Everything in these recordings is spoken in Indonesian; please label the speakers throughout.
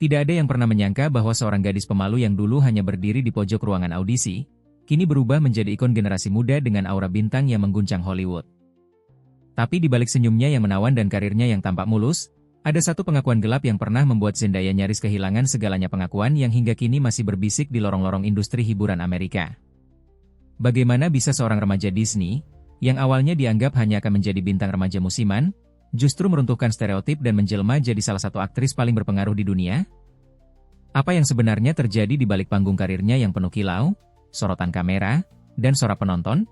Speaker 1: Tidak ada yang pernah menyangka bahwa seorang gadis pemalu yang dulu hanya berdiri di pojok ruangan audisi, kini berubah menjadi ikon generasi muda dengan aura bintang yang mengguncang Hollywood. Tapi di balik senyumnya yang menawan dan karirnya yang tampak mulus, ada satu pengakuan gelap yang pernah membuat Zendaya nyaris kehilangan segalanya, pengakuan yang hingga kini masih berbisik di lorong-lorong industri hiburan Amerika. Bagaimana bisa seorang remaja Disney, yang awalnya dianggap hanya akan menjadi bintang remaja musiman, justru meruntuhkan stereotip dan menjelma jadi salah satu aktris paling berpengaruh di dunia? Apa yang sebenarnya terjadi di balik panggung karirnya yang penuh kilau, sorotan kamera, dan sorak penonton?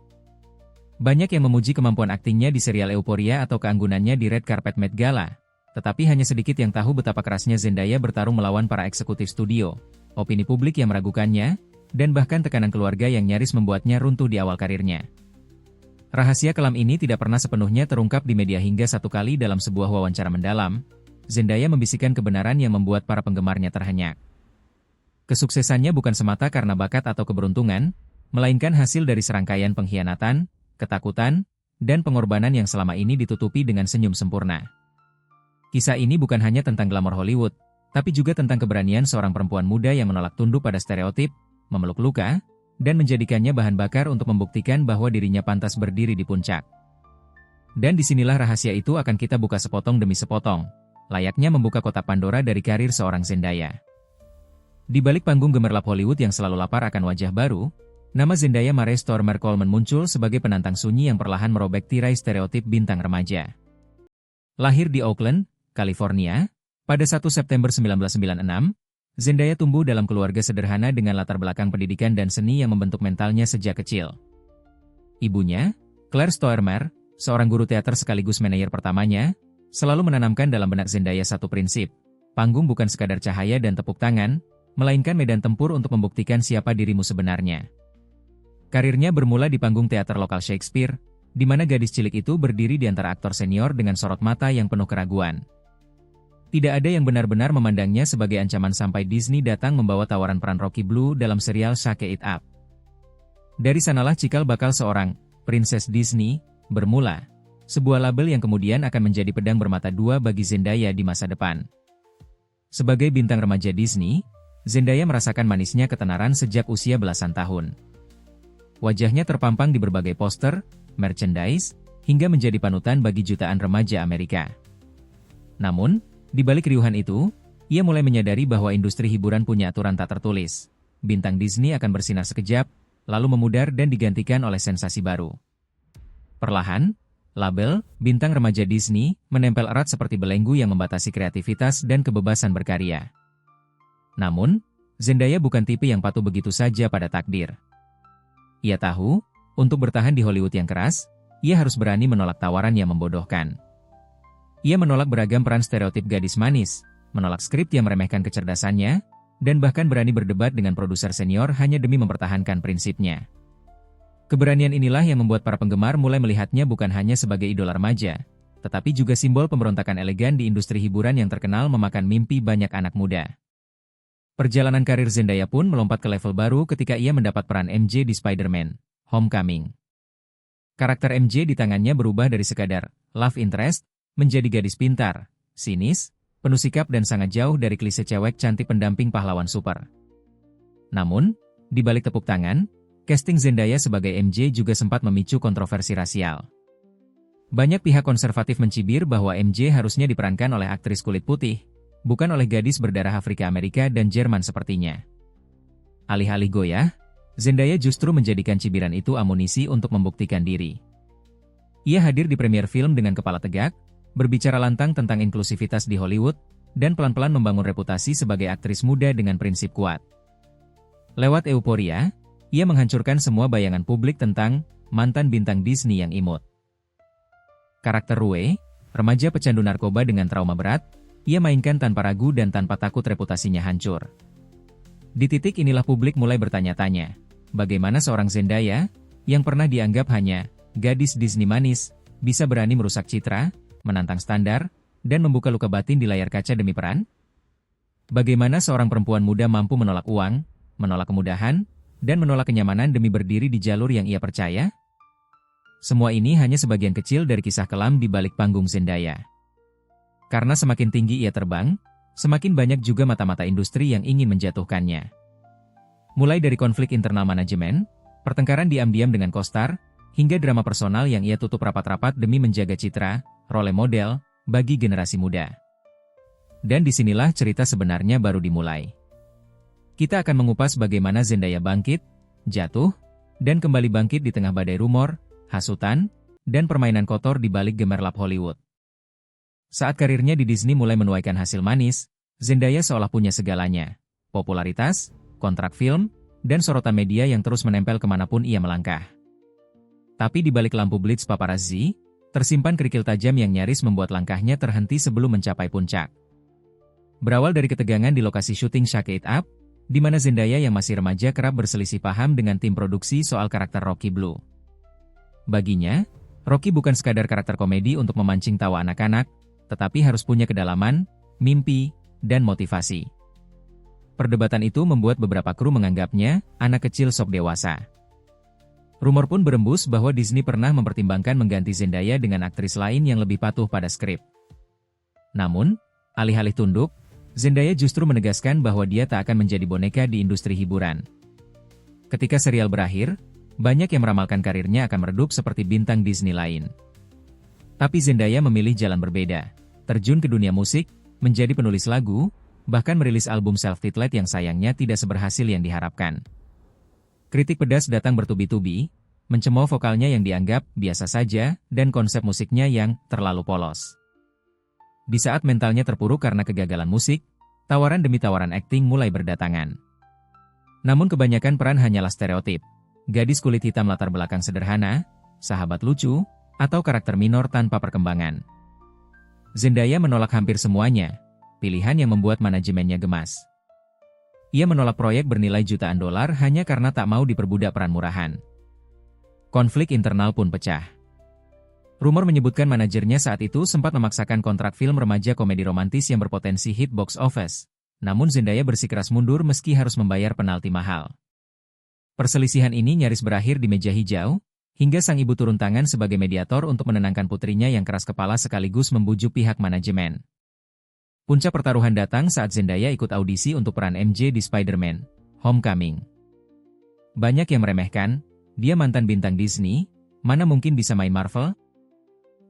Speaker 1: Banyak yang memuji kemampuan aktingnya di serial Euphoria atau keanggunannya di Red Carpet Met Gala, tetapi hanya sedikit yang tahu betapa kerasnya Zendaya bertarung melawan para eksekutif studio, opini publik yang meragukannya, dan bahkan tekanan keluarga yang nyaris membuatnya runtuh di awal karirnya. Rahasia kelam ini tidak pernah sepenuhnya terungkap di media hingga satu kali dalam sebuah wawancara mendalam, Zendaya membisikkan kebenaran yang membuat para penggemarnya terhenyak. Kesuksesannya bukan semata karena bakat atau keberuntungan, melainkan hasil dari serangkaian pengkhianatan, ketakutan, dan pengorbanan yang selama ini ditutupi dengan senyum sempurna. Kisah ini bukan hanya tentang glamor Hollywood, tapi juga tentang keberanian seorang perempuan muda yang menolak tunduk pada stereotip, memeluk luka, dan menjadikannya bahan bakar untuk membuktikan bahwa dirinya pantas berdiri di puncak. Dan disinilah rahasia itu akan kita buka sepotong demi sepotong, layaknya membuka kotak Pandora dari karir seorang Zendaya. Di balik panggung gemerlap Hollywood yang selalu lapar akan wajah baru, nama Zendaya Mare Stormer Coleman muncul sebagai penantang sunyi yang perlahan merobek tirai stereotip bintang remaja. Lahir di Oakland, California, pada 1 September 1996, Zendaya tumbuh dalam keluarga sederhana dengan latar belakang pendidikan dan seni yang membentuk mentalnya sejak kecil. Ibunya, Claire Stoermer, seorang guru teater sekaligus manajer pertamanya, selalu menanamkan dalam benak Zendaya satu prinsip: panggung bukan sekadar cahaya dan tepuk tangan, melainkan medan tempur untuk membuktikan siapa dirimu sebenarnya. Karirnya bermula di panggung teater lokal Shakespeare, di mana gadis cilik itu berdiri di antara aktor senior dengan sorot mata yang penuh keraguan. Tidak ada yang benar-benar memandangnya sebagai ancaman sampai Disney datang membawa tawaran peran Rocky Blue dalam serial Shake It Up. Dari sanalah cikal bakal seorang Princess Disney bermula, sebuah label yang kemudian akan menjadi pedang bermata dua bagi Zendaya di masa depan. Sebagai bintang remaja Disney, Zendaya merasakan manisnya ketenaran sejak usia belasan tahun. Wajahnya terpampang di berbagai poster, merchandise, hingga menjadi panutan bagi jutaan remaja Amerika. Namun, di balik riuhan itu, ia mulai menyadari bahwa industri hiburan punya aturan tak tertulis. Bintang Disney akan bersinar sekejap, lalu memudar dan digantikan oleh sensasi baru. Perlahan, label bintang remaja Disney menempel erat seperti belenggu yang membatasi kreativitas dan kebebasan berkarya. Namun, Zendaya bukan tipe yang patuh begitu saja pada takdir. Ia tahu, untuk bertahan di Hollywood yang keras, ia harus berani menolak tawaran yang membodohkan. Ia menolak beragam peran stereotip gadis manis, menolak skrip yang meremehkan kecerdasannya, dan bahkan berani berdebat dengan produser senior hanya demi mempertahankan prinsipnya. Keberanian inilah yang membuat para penggemar mulai melihatnya bukan hanya sebagai idola remaja, tetapi juga simbol pemberontakan elegan di industri hiburan yang terkenal memakan mimpi banyak anak muda. Perjalanan karir Zendaya pun melompat ke level baru ketika ia mendapat peran MJ di Spider-Man: Homecoming. Karakter MJ di tangannya berubah dari sekadar love interest menjadi gadis pintar, sinis, penuh sikap dan sangat jauh dari klise cewek cantik pendamping pahlawan super. Namun, di balik tepuk tangan, casting Zendaya sebagai MJ juga sempat memicu kontroversi rasial. Banyak pihak konservatif mencibir bahwa MJ harusnya diperankan oleh aktris kulit putih, bukan oleh gadis berdarah Afrika Amerika dan Jerman sepertinya. Alih-alih goyah, Zendaya justru menjadikan cibiran itu amunisi untuk membuktikan diri. Ia hadir di premier film dengan kepala tegak, berbicara lantang tentang inklusivitas di Hollywood, dan pelan-pelan membangun reputasi sebagai aktris muda dengan prinsip kuat. Lewat Euphoria, ia menghancurkan semua bayangan publik tentang mantan bintang Disney yang imut. Karakter Rue, remaja pecandu narkoba dengan trauma berat, ia mainkan tanpa ragu dan tanpa takut reputasinya hancur. Di titik inilah publik mulai bertanya-tanya, bagaimana seorang Zendaya, yang pernah dianggap hanya gadis Disney manis, bisa berani merusak citra, menantang standar, dan membuka luka batin di layar kaca demi peran? Bagaimana seorang perempuan muda mampu menolak uang, menolak kemudahan, dan menolak kenyamanan demi berdiri di jalur yang ia percaya? Semua ini hanya sebagian kecil dari kisah kelam di balik panggung Zendaya. Karena semakin tinggi ia terbang, semakin banyak juga mata-mata industri yang ingin menjatuhkannya. Mulai dari konflik internal manajemen, pertengkaran diam-diam dengan co-star, hingga drama personal yang ia tutup rapat-rapat demi menjaga citra, role model, bagi generasi muda. Dan disinilah cerita sebenarnya baru dimulai. Kita akan mengupas bagaimana Zendaya bangkit, jatuh, dan kembali bangkit di tengah badai rumor, hasutan, dan permainan kotor di balik gemerlap Hollywood. Saat karirnya di Disney mulai menuaikan hasil manis, Zendaya seolah punya segalanya. Popularitas, kontrak film, dan sorotan media yang terus menempel kemanapun ia melangkah. Tapi di balik lampu blitz paparazzi, tersimpan kerikil tajam yang nyaris membuat langkahnya terhenti sebelum mencapai puncak. Berawal dari ketegangan di lokasi syuting Shake It Up, di mana Zendaya yang masih remaja kerap berselisih paham dengan tim produksi soal karakter Rocky Blue. Baginya, Rocky bukan sekadar karakter komedi untuk memancing tawa anak-anak, tetapi harus punya kedalaman, mimpi, dan motivasi. Perdebatan itu membuat beberapa kru menganggapnya anak kecil sok dewasa. Rumor pun berembus bahwa Disney pernah mempertimbangkan mengganti Zendaya dengan aktris lain yang lebih patuh pada skrip. Namun, alih-alih tunduk, Zendaya justru menegaskan bahwa dia tak akan menjadi boneka di industri hiburan. Ketika serial berakhir, banyak yang meramalkan karirnya akan meredup seperti bintang Disney lain. Tapi Zendaya memilih jalan berbeda, terjun ke dunia musik, menjadi penulis lagu, bahkan merilis album self-titled yang sayangnya tidak seberhasil yang diharapkan. Kritik pedas datang bertubi-tubi, mencemooh vokalnya yang dianggap biasa saja, dan konsep musiknya yang terlalu polos. Di saat mentalnya terpuruk karena kegagalan musik, tawaran demi tawaran akting mulai berdatangan. Namun kebanyakan peran hanyalah stereotip. Gadis kulit hitam latar belakang sederhana, sahabat lucu, atau karakter minor tanpa perkembangan. Zendaya menolak hampir semuanya, pilihan yang membuat manajemennya gemas. Ia menolak proyek bernilai jutaan dolar hanya karena tak mau diperbudak peran murahan. Konflik internal pun pecah. Rumor menyebutkan manajernya saat itu sempat memaksakan kontrak film remaja komedi romantis yang berpotensi hit box office, namun Zendaya bersikeras mundur meski harus membayar penalti mahal. Perselisihan ini nyaris berakhir di meja hijau, hingga sang ibu turun tangan sebagai mediator untuk menenangkan putrinya yang keras kepala sekaligus membujuk pihak manajemen. Puncak pertaruhan datang saat Zendaya ikut audisi untuk peran MJ di Spider-Man: Homecoming. Banyak yang meremehkan, dia mantan bintang Disney, mana mungkin bisa main Marvel?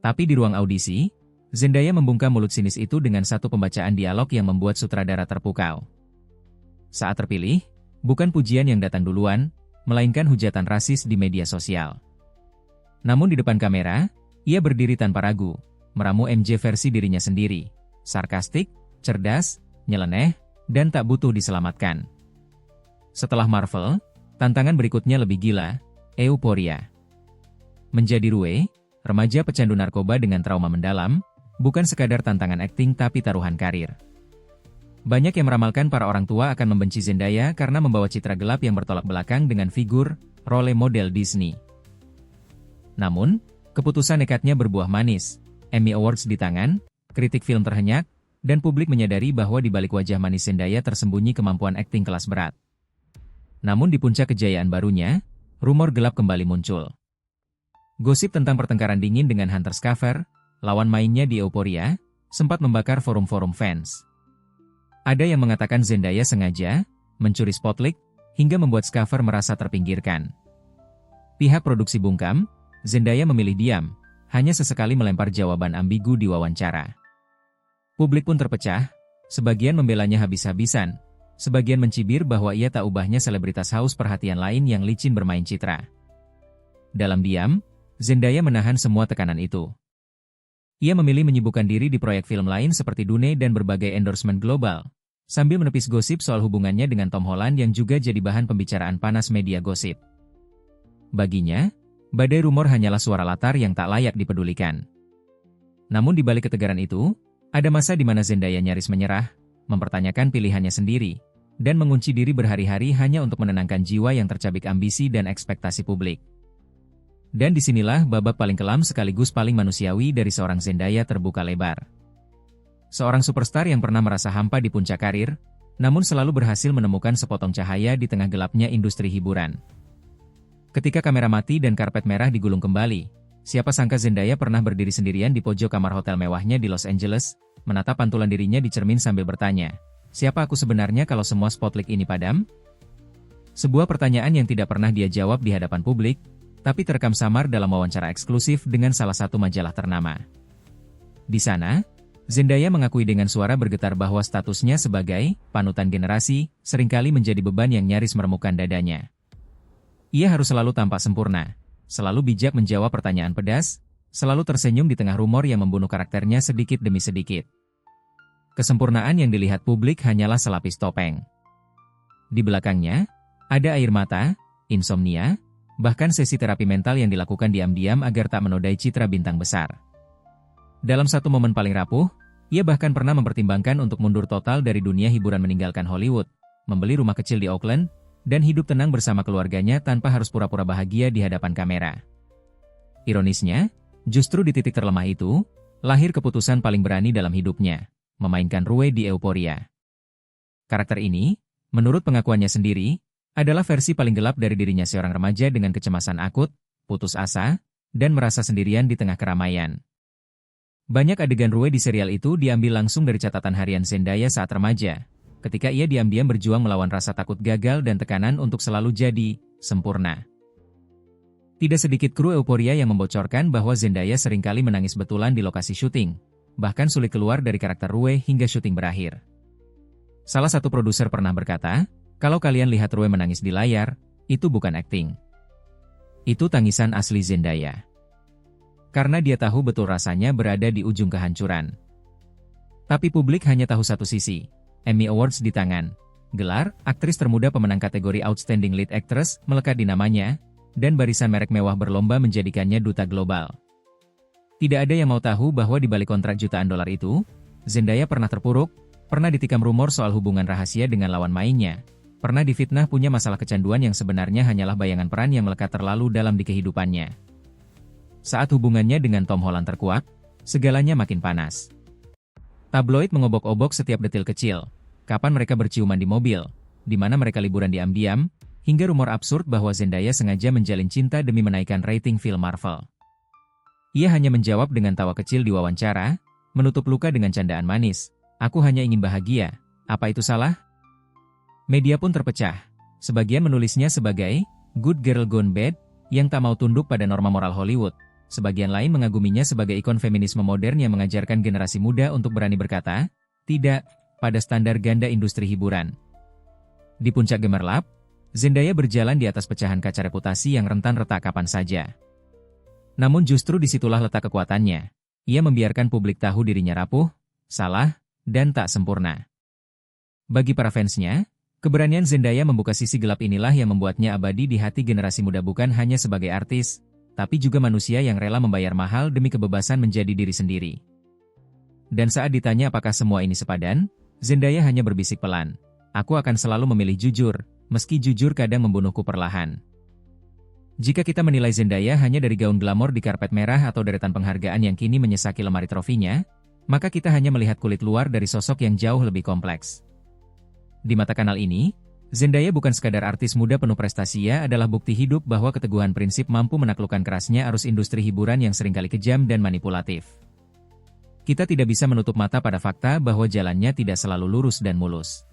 Speaker 1: Tapi di ruang audisi, Zendaya membungkam mulut sinis itu dengan satu pembacaan dialog yang membuat sutradara terpukau. Saat terpilih, bukan pujian yang datang duluan, melainkan hujatan rasis di media sosial. Namun di depan kamera, ia berdiri tanpa ragu, meramu MJ versi dirinya sendiri, sarkastik, cerdas, nyeleneh, dan tak butuh diselamatkan. Setelah Marvel, tantangan berikutnya lebih gila, Euphoria. Menjadi Rue, remaja pecandu narkoba dengan trauma mendalam, bukan sekadar tantangan akting tapi taruhan karir. Banyak yang meramalkan para orang tua akan membenci Zendaya karena membawa citra gelap yang bertolak belakang dengan figur, role model Disney. Namun, keputusan nekatnya berbuah manis. Emmy Awards di tangan, kritik film terhenyak, dan publik menyadari bahwa di balik wajah manis Zendaya tersembunyi kemampuan akting kelas berat. Namun di puncak kejayaan barunya, rumor gelap kembali muncul. Gosip tentang pertengkaran dingin dengan Hunter Schafer, lawan mainnya di Euphoria, sempat membakar forum-forum fans. Ada yang mengatakan Zendaya sengaja mencuri spotlight hingga membuat Schafer merasa terpinggirkan. Pihak produksi bungkam, Zendaya memilih diam, hanya sesekali melempar jawaban ambigu di wawancara. Publik pun terpecah, sebagian membelanya habis-habisan, sebagian mencibir bahwa ia tak ubahnya selebritas haus perhatian lain yang licin bermain citra. Dalam diam, Zendaya menahan semua tekanan itu. Ia memilih menyibukkan diri di proyek film lain seperti Dune dan berbagai endorsement global, sambil menepis gosip soal hubungannya dengan Tom Holland yang juga jadi bahan pembicaraan panas media gosip. Baginya, badai rumor hanyalah suara latar yang tak layak dipedulikan. Namun di balik ketegaran itu, ada masa di mana Zendaya nyaris menyerah, mempertanyakan pilihannya sendiri, dan mengunci diri berhari-hari hanya untuk menenangkan jiwa yang tercabik ambisi dan ekspektasi publik. Dan disinilah babak paling kelam sekaligus paling manusiawi dari seorang Zendaya terbuka lebar. Seorang superstar yang pernah merasa hampa di puncak karir, namun selalu berhasil menemukan sepotong cahaya di tengah gelapnya industri hiburan. Ketika kamera mati dan karpet merah digulung kembali, siapa sangka Zendaya pernah berdiri sendirian di pojok kamar hotel mewahnya di Los Angeles, menatap pantulan dirinya di cermin sambil bertanya, siapa aku sebenarnya kalau semua spotlight ini padam? Sebuah pertanyaan yang tidak pernah dia jawab di hadapan publik, tapi terekam samar dalam wawancara eksklusif dengan salah satu majalah ternama. Di sana, Zendaya mengakui dengan suara bergetar bahwa statusnya sebagai panutan generasi seringkali menjadi beban yang nyaris meremukkan dadanya. Ia harus selalu tampak sempurna, selalu bijak menjawab pertanyaan pedas, selalu tersenyum di tengah rumor yang membunuh karakternya sedikit demi sedikit. Kesempurnaan yang dilihat publik hanyalah selapis topeng. Di belakangnya, ada air mata, insomnia, bahkan sesi terapi mental yang dilakukan diam-diam agar tak menodai citra bintang besar. Dalam satu momen paling rapuh, ia bahkan pernah mempertimbangkan untuk mundur total dari dunia hiburan meninggalkan Hollywood, membeli rumah kecil di Oakland, dan hidup tenang bersama keluarganya tanpa harus pura-pura bahagia di hadapan kamera. Ironisnya, justru di titik terlemah itu, lahir keputusan paling berani dalam hidupnya, memainkan Rue di Euphoria. Karakter ini, menurut pengakuannya sendiri, adalah versi paling gelap dari dirinya seorang remaja dengan kecemasan akut, putus asa, dan merasa sendirian di tengah keramaian. Banyak adegan Rue di serial itu diambil langsung dari catatan harian Zendaya saat remaja, ketika ia diam-diam berjuang melawan rasa takut gagal dan tekanan untuk selalu jadi sempurna. Tidak sedikit kru Euphoria yang membocorkan bahwa Zendaya seringkali menangis betulan di lokasi syuting, bahkan sulit keluar dari karakter Rue hingga syuting berakhir. Salah satu produser pernah berkata, kalau kalian lihat Rue menangis di layar, itu bukan akting. Itu tangisan asli Zendaya. Karena dia tahu betul rasanya berada di ujung kehancuran. Tapi publik hanya tahu satu sisi. Emmy Awards di tangan. Gelar, aktris termuda pemenang kategori Outstanding Lead Actress melekat di namanya, dan barisan merek mewah berlomba menjadikannya duta global. Tidak ada yang mau tahu bahwa di balik kontrak jutaan dolar itu, Zendaya pernah terpuruk, pernah ditikam rumor soal hubungan rahasia dengan lawan mainnya, pernah difitnah punya masalah kecanduan yang sebenarnya hanyalah bayangan peran yang melekat terlalu dalam di kehidupannya. Saat hubungannya dengan Tom Holland terkuak, segalanya makin panas. Tabloid mengobok-obok setiap detil kecil, kapan mereka berciuman di mobil, di mana mereka liburan diam-diam, hingga rumor absurd bahwa Zendaya sengaja menjalin cinta demi menaikkan rating film Marvel. Ia hanya menjawab dengan tawa kecil di wawancara, menutup luka dengan candaan manis, aku hanya ingin bahagia, apa itu salah? Media pun terpecah, sebagian menulisnya sebagai good girl gone bad, yang tak mau tunduk pada norma moral Hollywood. Sebagian lain mengaguminya sebagai ikon feminisme modern yang mengajarkan generasi muda untuk berani berkata, tidak, pada standar ganda industri hiburan. Di puncak gemerlap, Zendaya berjalan di atas pecahan kaca reputasi yang rentan retak kapan saja. Namun justru disitulah letak kekuatannya. Ia membiarkan publik tahu dirinya rapuh, salah, dan tak sempurna. Bagi para fansnya, keberanian Zendaya membuka sisi gelap inilah yang membuatnya abadi di hati generasi muda bukan hanya sebagai artis, tapi juga manusia yang rela membayar mahal demi kebebasan menjadi diri sendiri. Dan saat ditanya apakah semua ini sepadan, Zendaya hanya berbisik pelan, aku akan selalu memilih jujur, meski jujur kadang membunuhku perlahan. Jika kita menilai Zendaya hanya dari gaun glamor di karpet merah atau deretan penghargaan yang kini menyesaki lemari trofinya, maka kita hanya melihat kulit luar dari sosok yang jauh lebih kompleks. Di mata kanal ini, Zendaya bukan sekadar artis muda penuh prestasi, ia adalah bukti hidup bahwa keteguhan prinsip mampu menaklukkan kerasnya arus industri hiburan yang seringkali kejam dan manipulatif. Kita tidak bisa menutup mata pada fakta bahwa jalannya tidak selalu lurus dan mulus.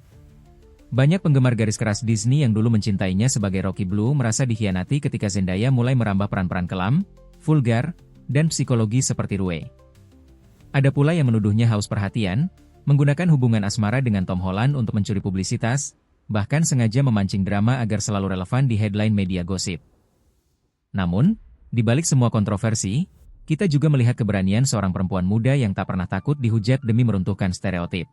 Speaker 1: Banyak penggemar garis keras Disney yang dulu mencintainya sebagai Rocky Blue merasa dikhianati ketika Zendaya mulai merambah peran-peran kelam, vulgar, dan psikologi seperti Rue. Ada pula yang menuduhnya haus perhatian, menggunakan hubungan asmara dengan Tom Holland untuk mencuri publisitas, bahkan sengaja memancing drama agar selalu relevan di headline media gosip. Namun, di balik semua kontroversi, kita juga melihat keberanian seorang perempuan muda yang tak pernah takut dihujat demi meruntuhkan stereotip.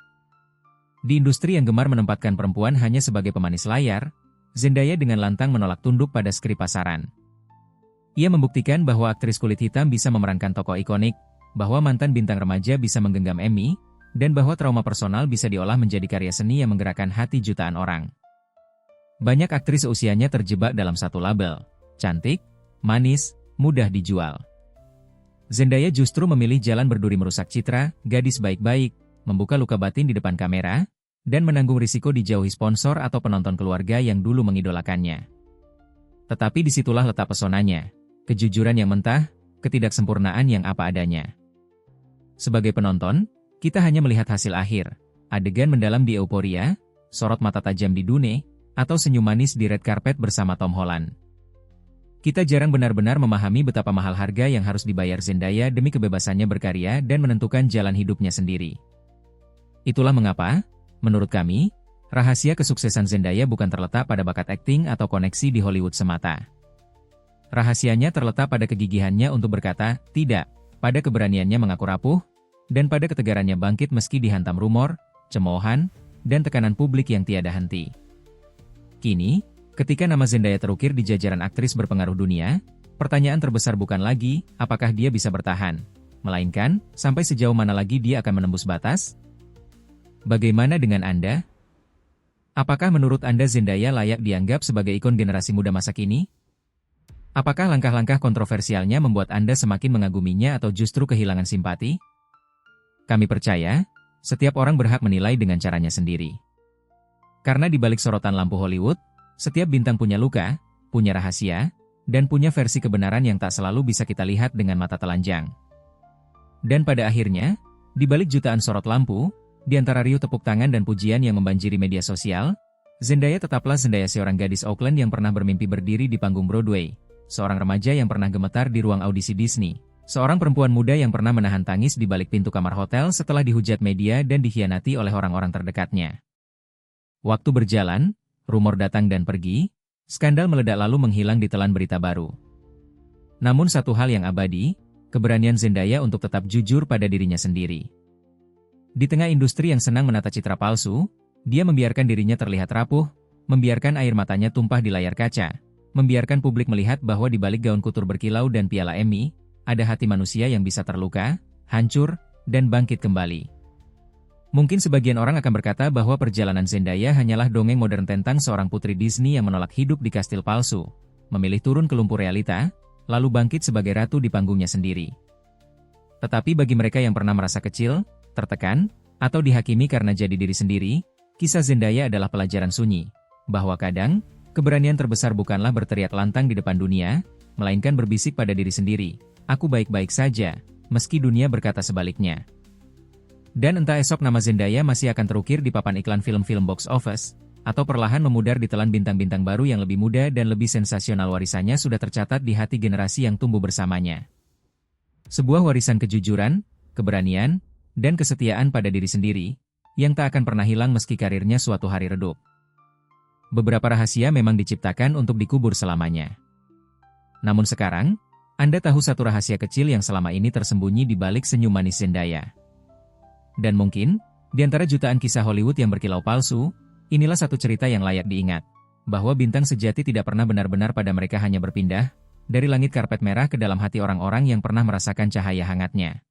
Speaker 1: Di industri yang gemar menempatkan perempuan hanya sebagai pemanis layar, Zendaya dengan lantang menolak tunduk pada skrip pasaran. Ia membuktikan bahwa aktris kulit hitam bisa memerankan tokoh ikonik, bahwa mantan bintang remaja bisa menggenggam Emmy, dan bahwa trauma personal bisa diolah menjadi karya seni yang menggerakkan hati jutaan orang. Banyak aktris seusianya terjebak dalam satu label, cantik, manis, mudah dijual. Zendaya justru memilih jalan berduri merusak citra, gadis baik-baik, membuka luka batin di depan kamera, dan menanggung risiko dijauhi sponsor atau penonton keluarga yang dulu mengidolakannya. Tetapi disitulah letak pesonanya, kejujuran yang mentah, ketidaksempurnaan yang apa adanya. Sebagai penonton, Kita hanya melihat hasil akhir, adegan mendalam di Euphoria, sorot mata tajam di Dune, atau senyum manis di red carpet bersama Tom Holland. Kita jarang benar-benar memahami betapa mahal harga yang harus dibayar Zendaya demi kebebasannya berkarya dan menentukan jalan hidupnya sendiri. Itulah mengapa, menurut kami, rahasia kesuksesan Zendaya bukan terletak pada bakat akting atau koneksi di Hollywood semata. Rahasianya terletak pada kegigihannya untuk berkata, tidak, pada keberaniannya mengaku rapuh, dan pada ketegarannya bangkit meski dihantam rumor, cemoohan, dan tekanan publik yang tiada henti. Kini, ketika nama Zendaya terukir di jajaran aktris berpengaruh dunia, pertanyaan terbesar bukan lagi, apakah dia bisa bertahan, melainkan, sampai sejauh mana lagi dia akan menembus batas? Bagaimana dengan Anda? Apakah menurut Anda Zendaya layak dianggap sebagai ikon generasi muda masa kini? Apakah langkah-langkah kontroversialnya membuat Anda semakin mengaguminya atau justru kehilangan simpati? Kami percaya, setiap orang berhak menilai dengan caranya sendiri. Karena di balik sorotan lampu Hollywood, setiap bintang punya luka, punya rahasia, dan punya versi kebenaran yang tak selalu bisa kita lihat dengan mata telanjang. Dan pada akhirnya, di balik jutaan sorot lampu, di antara riuh tepuk tangan dan pujian yang membanjiri media sosial, Zendaya tetaplah Zendaya, seorang gadis Auckland yang pernah bermimpi berdiri di panggung Broadway, seorang remaja yang pernah gemetar di ruang audisi Disney, seorang perempuan muda yang pernah menahan tangis di balik pintu kamar hotel setelah dihujat media dan dikhianati oleh orang-orang terdekatnya. Waktu berjalan, rumor datang dan pergi, skandal meledak lalu menghilang di telan berita baru. Namun satu hal yang abadi, keberanian Zendaya untuk tetap jujur pada dirinya sendiri. Di tengah industri yang senang menata citra palsu, dia membiarkan dirinya terlihat rapuh, membiarkan air matanya tumpah di layar kaca, membiarkan publik melihat bahwa di balik gaun kutur berkilau dan piala Emmy, ada hati manusia yang bisa terluka, hancur, dan bangkit kembali. Mungkin sebagian orang akan berkata bahwa perjalanan Zendaya hanyalah dongeng modern tentang seorang putri Disney yang menolak hidup di kastil palsu, memilih turun ke lumpur realita, lalu bangkit sebagai ratu di panggungnya sendiri. Tetapi bagi mereka yang pernah merasa kecil, tertekan, atau dihakimi karena jadi diri sendiri, kisah Zendaya adalah pelajaran sunyi, bahwa kadang, keberanian terbesar bukanlah berteriak lantang di depan dunia, melainkan berbisik pada diri sendiri, aku baik-baik saja, meski dunia berkata sebaliknya. Dan entah esok nama Zendaya masih akan terukir di papan iklan film-film box office, atau perlahan memudar di telan bintang-bintang baru yang lebih muda dan lebih sensasional, warisannya sudah tercatat di hati generasi yang tumbuh bersamanya. Sebuah warisan kejujuran, keberanian, dan kesetiaan pada diri sendiri, yang tak akan pernah hilang meski karirnya suatu hari redup. Beberapa rahasia memang diciptakan untuk dikubur selamanya. Namun sekarang, Anda tahu satu rahasia kecil yang selama ini tersembunyi di balik senyum manis Zendaya. Dan mungkin, di antara jutaan kisah Hollywood yang berkilau palsu, inilah satu cerita yang layak diingat, bahwa bintang sejati tidak pernah benar-benar pada mereka hanya berpindah, dari langit karpet merah ke dalam hati orang-orang yang pernah merasakan cahaya hangatnya.